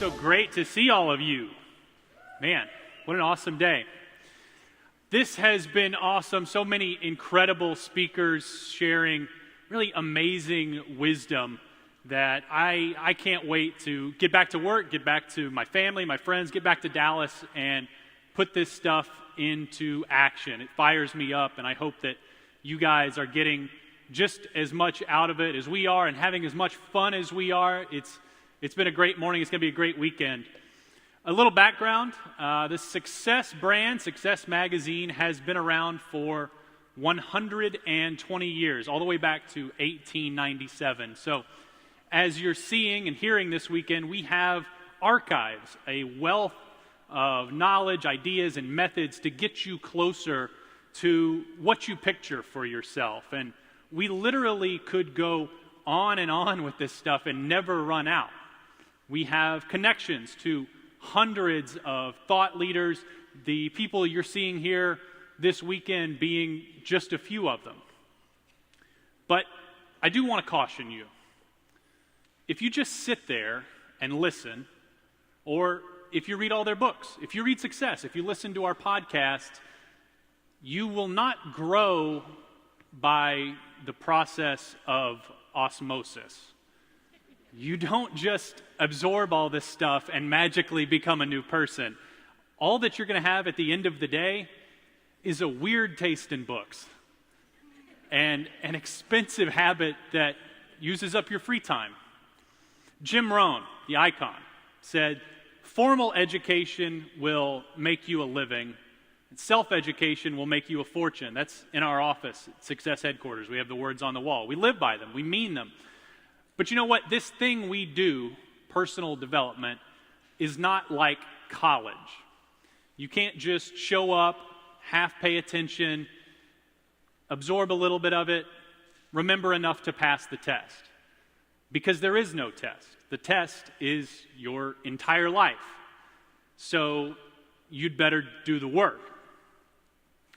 so great to see all of you. Man, what an awesome day. This has been awesome. So many incredible speakers sharing really amazing wisdom that I can't wait to get back to work, get back to my family, my friends, get back to Dallas and put this stuff into action. It fires me up, and I hope that you guys are getting just as much out of it as we are and having as much fun as we are. It's been a great morning. It's going to be a great weekend. A little background, the Success brand, Success Magazine, has been around for 120 years, all the way back to 1897. So as you're seeing and hearing this weekend, we have archives, a wealth of knowledge, ideas, and methods to get you closer to what you picture for yourself. And we literally could go on and on with this stuff and never run out. We have connections to hundreds of thought leaders, the people you're seeing here this weekend being just a few of them. But I do want to caution you. If you just sit there and listen, or if you read all their books, if you read Success, if you listen to our podcast, you will not grow by the process of osmosis. You don't just absorb all this stuff and magically become a new person. All that you're going to have at the end of the day is a weird taste in books and an expensive habit that uses up your free time. Jim Rohn, the icon, said, "Formal education will make you a living. Self-education will make you a fortune." That's in our office at Success headquarters. We have the words on the wall. We live by them. We mean them. But you know what? This thing we do, personal development, is not like college. You can't just show up, half pay attention, absorb a little bit of it, remember enough to pass the test. Because there is no test. The test is your entire life. So you'd better do the work.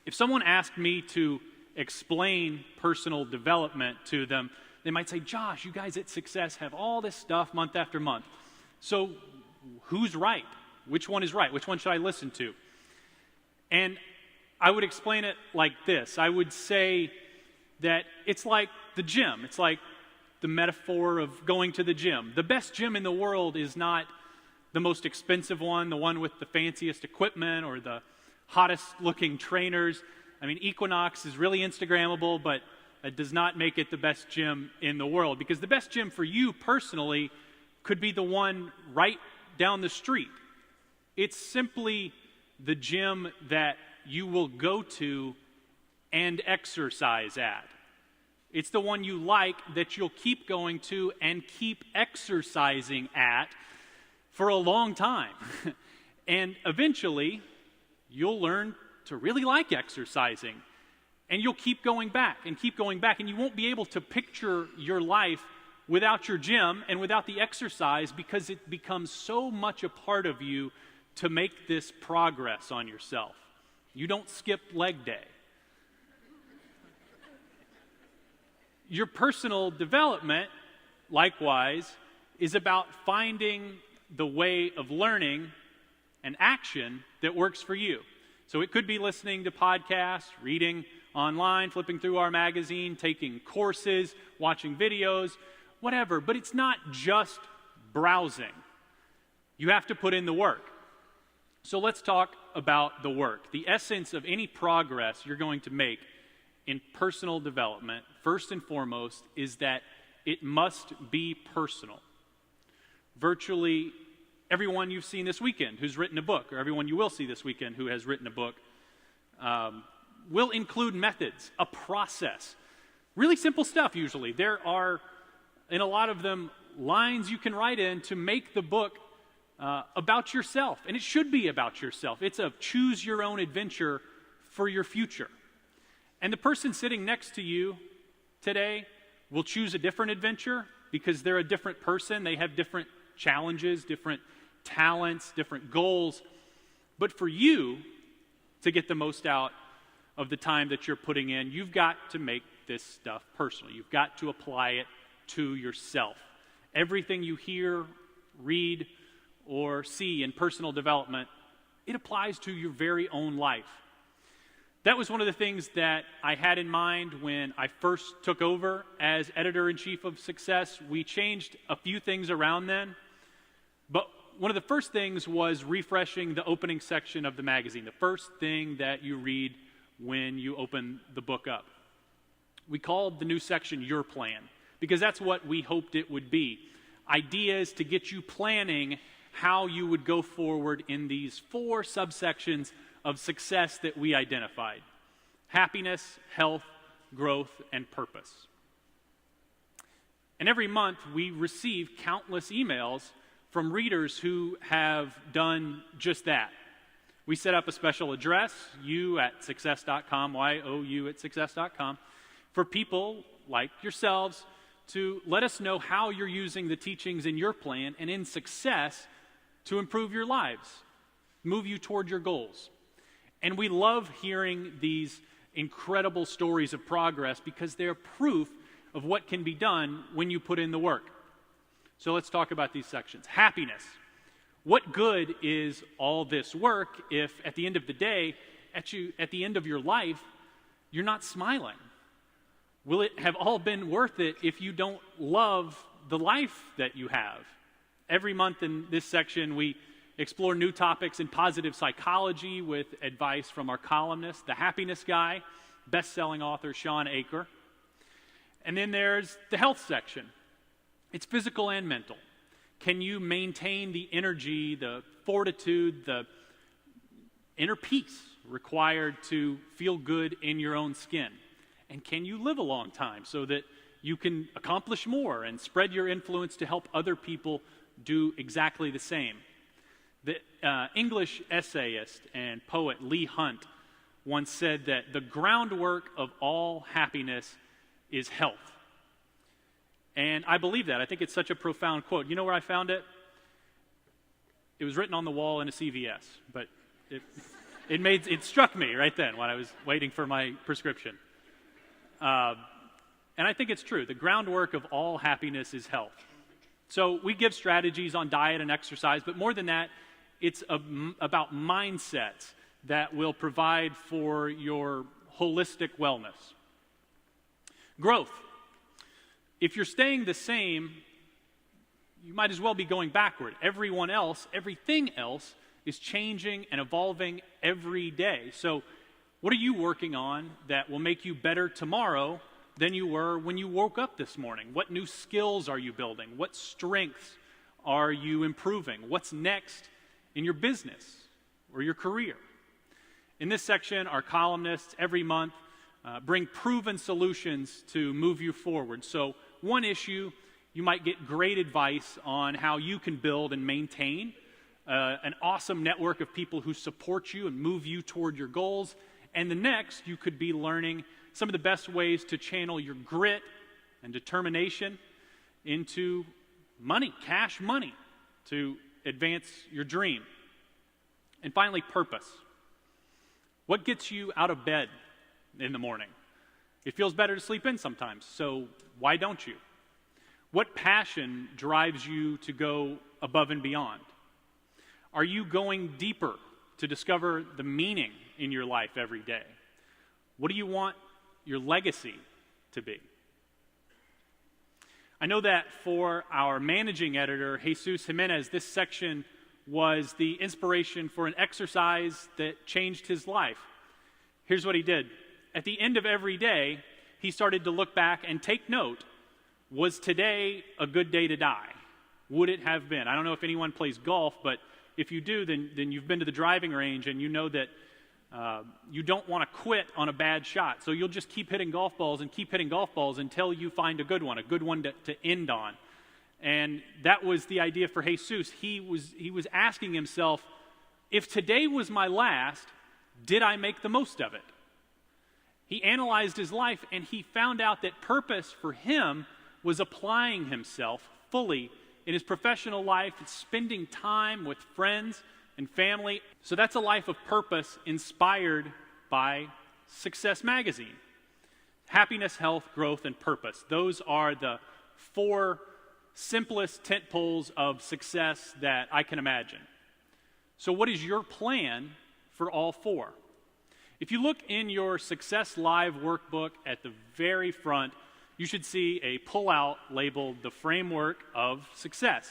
If someone asked me to explain personal development to them, they might say, "Josh, you guys at Success have all this stuff month after month. So who's right? Which one is right? Which one should I listen to?" And I would explain it like this. I would say that it's like the gym. It's like the metaphor of going to the gym. The best gym in the world is not the most expensive one, the one with the fanciest equipment or the hottest looking trainers. I mean, Equinox is really Instagrammable, but it does not make it the best gym in the world, because the best gym for you personally could be the one right down the street. It's simply the gym that you will go to and exercise at. It's the one you like that you'll keep going to and keep exercising at for a long time. And eventually, you'll learn to really like exercising. And you'll keep going back, and you won't be able to picture your life without your gym and without the exercise, because it becomes so much a part of you to make this progress on yourself. You don't skip leg day. Your personal development, likewise, is about finding the way of learning and action that works for you. So it could be listening to podcasts, reading online, flipping through our magazine, taking courses, watching videos, whatever. But it's not just browsing. You have to put in the work. So let's talk about the work. The essence of any progress you're going to make in personal development, first and foremost, is that it must be personal. Virtually everyone you've seen this weekend who's written a book, or everyone you will see this weekend who has written a book, will include methods, a process. Really simple stuff usually. There are, in a lot of them, lines you can write in to make the book about yourself. And it should be about yourself. It's a choose your own adventure for your future. And the person sitting next to you today will choose a different adventure because they're a different person. They have different challenges, different talents, different goals. But for you to get the most out of the time that you're putting in, you've got to make this stuff personal. You've got to apply it to yourself. Everything you hear, read, or see in personal development, it applies to your very own life. That was one of the things that I had in mind when I first took over as editor-in-chief of Success. We changed a few things around then, but one of the first things was refreshing the opening section of the magazine, the first thing that you read when you open the book up. We called the new section Your Plan, because that's what we hoped it would be. Ideas to get you planning how you would go forward in these 4 subsections of success that we identified: happiness, health, growth, and purpose. And every month we receive countless emails from readers who have done just that. We set up a special address, you@success.com, you@success.com, for people like yourselves to let us know how you're using the teachings in your plan and in Success to improve your lives, move you toward your goals. And we love hearing these incredible stories of progress because they're proof of what can be done when you put in the work. So let's talk about these sections. Happiness. What good is all this work if at the end of the day, at the end of your life, you're not smiling? Will it have all been worth it if you don't love the life that you have? Every month in this section, we explore new topics in positive psychology with advice from our columnist, the happiness guy, best-selling author Sean Aker. And then there's the health section. It's physical and mental. Can you maintain the energy, the fortitude, the inner peace required to feel good in your own skin? And can you live a long time so that you can accomplish more and spread your influence to help other people do exactly the same? The English essayist and poet Leigh Hunt once said that the groundwork of all happiness is health. And I believe that. I think it's such a profound quote. You know where I found it? It was written on the wall in a CVS, but it struck me right then when I was waiting for my prescription. And I think it's true. The groundwork of all happiness is health. So we give strategies on diet and exercise, but more than that, it's about mindsets that will provide for your holistic wellness. Growth. If you're staying the same, you might as well be going backward. Everything else is changing and evolving every day. So what are you working on that will make you better tomorrow than you were when you woke up this morning? What new skills are you building? What strengths are you improving? What's next in your business or your career? In this section, our columnists every month bring proven solutions to move you forward. So one issue, you might get great advice on how you can build and maintain an awesome network of people who support you and move you toward your goals. And the next, you could be learning some of the best ways to channel your grit and determination into money, cash money, to advance your dream. And finally, purpose. What gets you out of bed in the morning? It feels better to sleep in sometimes, so why don't you? What passion drives you to go above and beyond? Are you going deeper to discover the meaning in your life every day? What do you want your legacy to be? I know that for our managing editor, Jesus Jimenez, this section was the inspiration for an exercise that changed his life. Here's what he did. At the end of every day, he started to look back and take note. Was today a good day to die? Would it have been? I don't know if anyone plays golf, but if you do, then you've been to the driving range and you know that you don't want to quit on a bad shot. So you'll just keep hitting golf balls until you find a good one to end on. And that was the idea for Jesus. He was asking himself, if today was my last, did I make the most of it? He analyzed his life and he found out that purpose for him was applying himself fully in his professional life, spending time with friends and family. So that's a life of purpose inspired by Success Magazine. Happiness, health, growth, and purpose. Those are the 4 simplest tent poles of success that I can imagine. So what is your plan for all 4? If you look in your Success Live workbook at the very front, you should see a pull-out labeled The Framework of Success.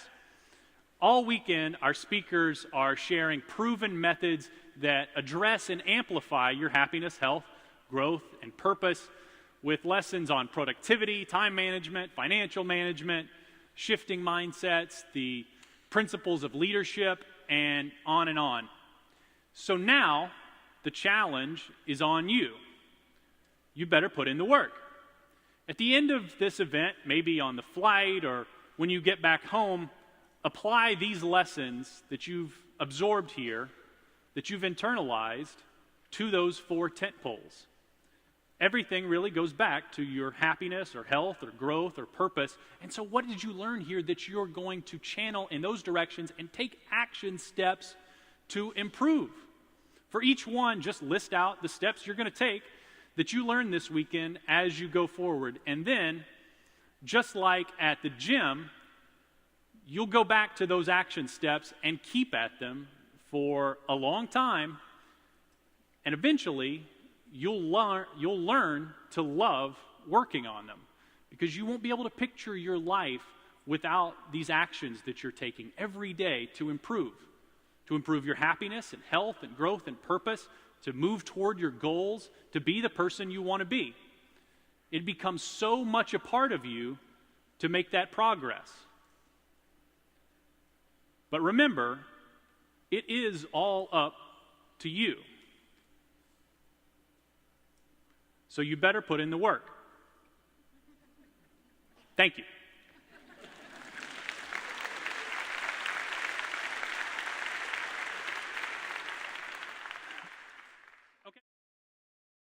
All weekend, our speakers are sharing proven methods that address and amplify your happiness, health, growth, and purpose with lessons on productivity, time management, financial management, shifting mindsets, the principles of leadership, and on and on. So now, the challenge is on you. You better put in the work. At the end of this event, maybe on the flight or when you get back home, apply these lessons that you've absorbed here, that you've internalized, to those 4 tent poles. Everything really goes back to your happiness or health or growth or purpose. And so what did you learn here that you're going to channel in those directions and take action steps to improve? For each one, just list out the steps you're going to take that you learned this weekend as you go forward. And then, just like at the gym, you'll go back to those action steps and keep at them for a long time. And eventually, you'll learn to love working on them, because you won't be able to picture your life without these actions that you're taking every day to improve your happiness and health and growth and purpose, to move toward your goals, to be the person you want to be. It becomes so much a part of you to make that progress. But remember, it is all up to you. So you better put in the work. Thank you.